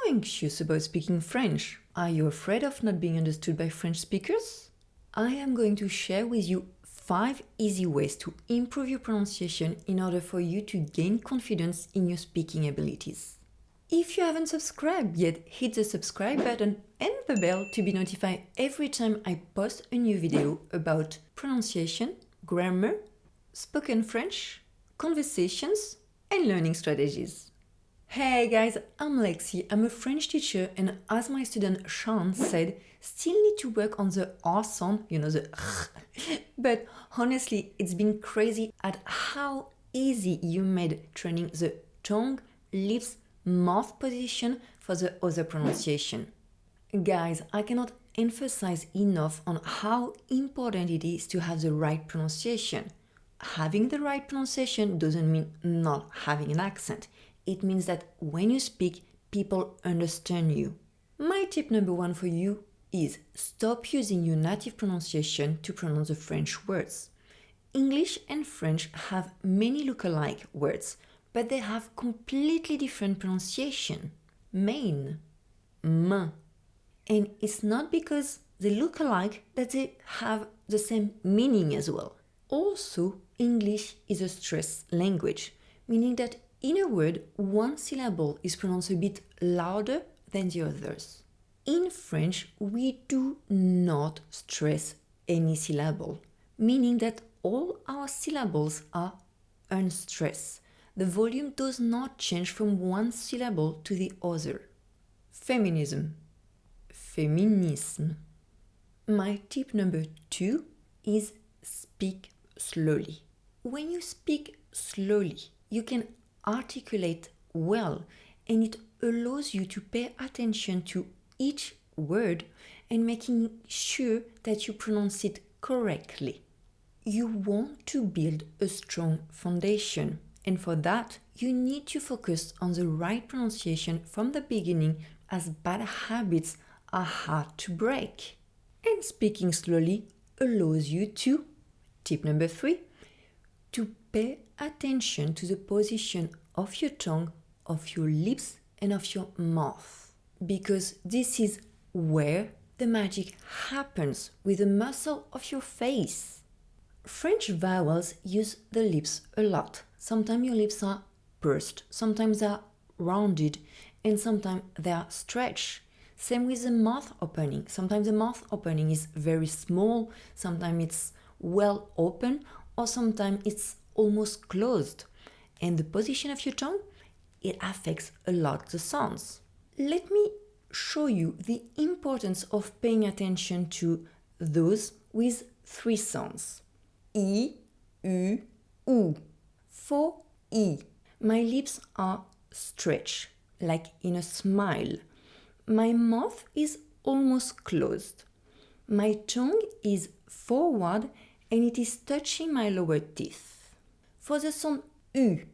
anxious about speaking French? Are you afraid of not being understood by French speakers? I am going to share with you 5 easy ways to improve your pronunciation in order for you to gain confidence in your speaking abilities. If you haven't subscribed yet, hit the subscribe button and the bell to be notified every time I post a new video about pronunciation, grammar, spoken French, conversations, and learning strategies. Hey guys, I'm Lexi. I'm a French teacher, and as my student Sean said, still need to work on the R sound, the but honestly, it's been crazy at how easy you made training the tongue, lips, mouth position for the other pronunciation. Guys, I cannot emphasize enough on how important it is to have the right pronunciation. Having the right pronunciation doesn't mean not having an accent. It means that when you speak, people understand you. My tip number 1 for you is stop using your native pronunciation to pronounce the French words. English and French have many look-alike words, but they have completely different pronunciation. Main, main. And it's not because they look alike that they have the same meaning as well. Also, English is a stressed language, meaning that in a word, one syllable is pronounced a bit louder than the others. In French, we do not stress any syllable, meaning that all our syllables are unstressed. The volume does not change from one syllable to the other. Feminism. Féminisme. My tip number 2 is speak slowly. When you speak slowly, you can articulate well, and it allows you to pay attention to each word and making sure that you pronounce it correctly. You want to build a strong foundation, and for that, you need to focus on the right pronunciation from the beginning, as bad habits are hard to break. And speaking slowly allows you to, tip number 3, to pay attention to the position of your tongue, of your lips, and of your mouth, because this is where the magic happens with the muscle of your face. French vowels use the lips a lot. Sometimes your lips are pursed, sometimes they are rounded, and sometimes they are stretched. Same with the mouth opening. Sometimes the mouth opening is very small, sometimes it's well open, or sometimes it's almost closed. And the position of your tongue, it affects a lot the sounds. Let me show you the importance of paying attention to those with 3 sounds. I, U, U. For I, my lips are stretched, like in a smile. My mouth is almost closed. My tongue is forward and it is touching my lower teeth. For the sound U,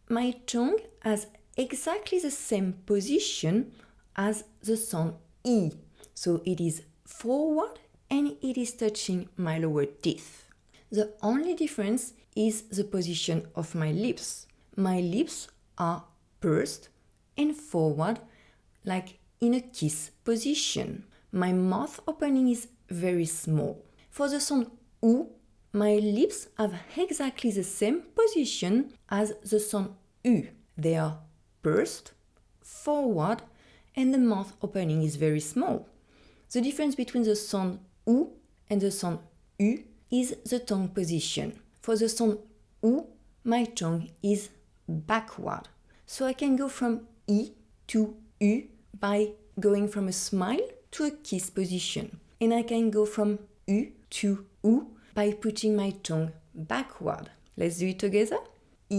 my tongue has exactly the same position as the sound I. So it is forward and it is touching my lower teeth. The only difference is the position of my lips. My lips are pursed and forward, like in a kiss position. My mouth opening is very small. For the sound U, my lips have exactly the same position as the sound U. They are pursed, forward, and the mouth opening is very small. The difference between the sound U and the sound U is the tongue position. For the sound U, my tongue is backward. So I can go from I to U by going from a smile to a kiss position. And I can go from U to U by putting my tongue backward. Let's do it together. I,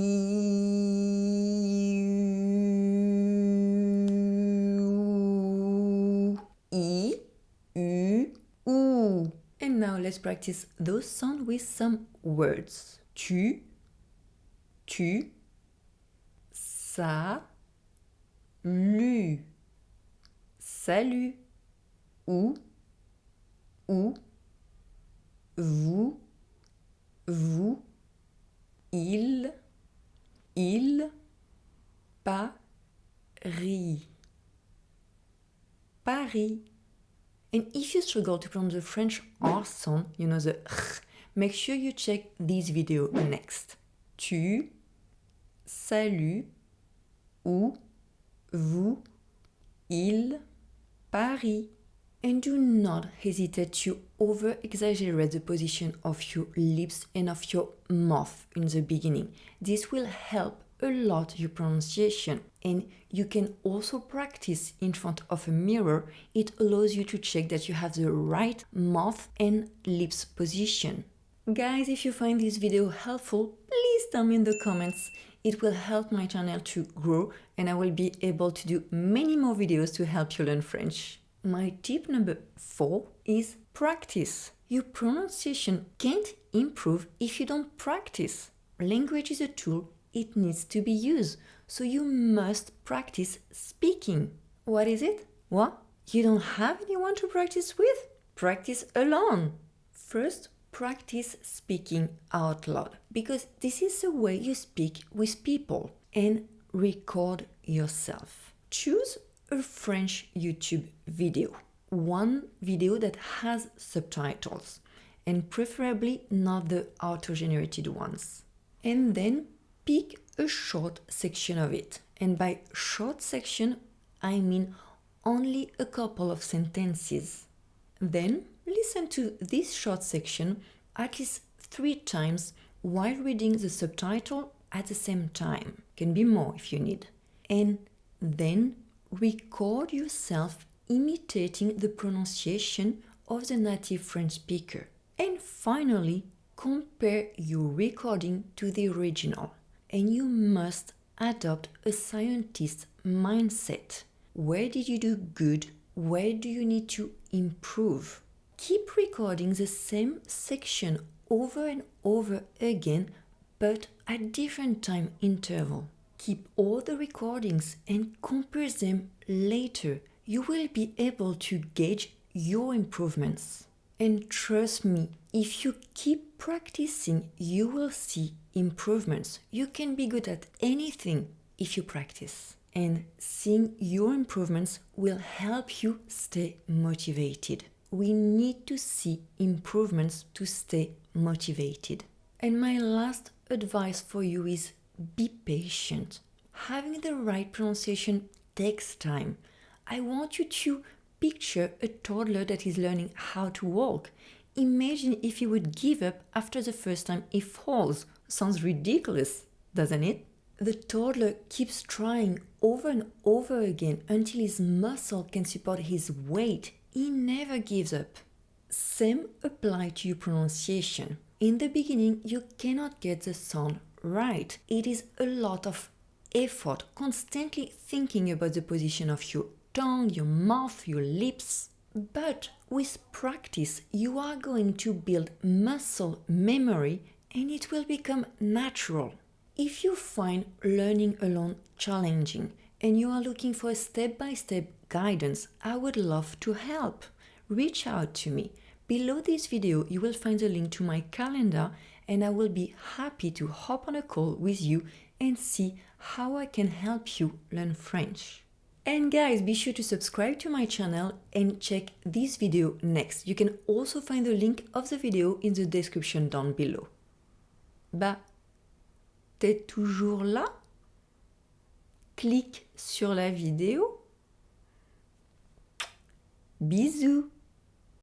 U, U. And now let's practice those sounds with some words. Tu, salut, salut, ou, vous, il, Paris, Paris. And if you struggle to pronounce the French R sound, you know the R, make sure you check this video next. Tu, salut, ou, vous, il, Paris. And do not hesitate to over-exaggerate the position of your lips and of your mouth in the beginning. This will help a lot your pronunciation, and you can also practice in front of a mirror. It allows you to check that you have the right mouth and lips position. Guys, if you find this video helpful, please tell me in the comments. It will help my channel to grow, and I will be able to do many more videos to help you learn French. My tip number 4 is practice. Your pronunciation can't improve if you don't practice. Language is a tool, it needs to be used, so you must practice speaking. What is it? What? You don't have anyone to practice with? Practice alone. First, practice speaking out loud, because this is the way you speak with people, and record yourself. Choose a French YouTube video, one video that has subtitles, and preferably not the auto-generated ones. And then pick a short section of it. And by short section, I mean only a couple of sentences. Then listen to this short section at least 3 times while reading the subtitle at the same time. Can be more if you need. And then record yourself imitating the pronunciation of the native French speaker. And finally, compare your recording to the original. And you must adopt a scientist mindset. Where did you do good? Where do you need to improve? Keep recording the same section over and over again, but at different time interval. Keep all the recordings and compare them later. You will be able to gauge your improvements. And trust me, if you keep practicing, you will see improvements. You can be good at anything if you practice. And seeing your improvements will help you stay motivated. We need to see improvements to stay motivated. And my last advice for you is be patient. Having the right pronunciation takes time. I want you to picture a toddler that is learning how to walk. Imagine if he would give up after the first time he falls. Sounds ridiculous, doesn't it? The toddler keeps trying over and over again until his muscle can support his weight. He never gives up. Same applies to your pronunciation. In the beginning, you cannot get the sound right. It is a lot of effort, constantly thinking about the position of your tongue, your mouth, your lips. But with practice, you are going to build muscle memory and it will become natural. If you find learning alone challenging and you are looking for a step-by-step guidance, I would love to help. Reach out to me. Below this video, you will find a link to my calendar and I will be happy to hop on a call with you and see how I can help you learn French. And guys, be sure to subscribe to my channel and check this video next. You can also find the link of the video in the description down below. Bah, t'es toujours là? Clique sur la vidéo. Bisous!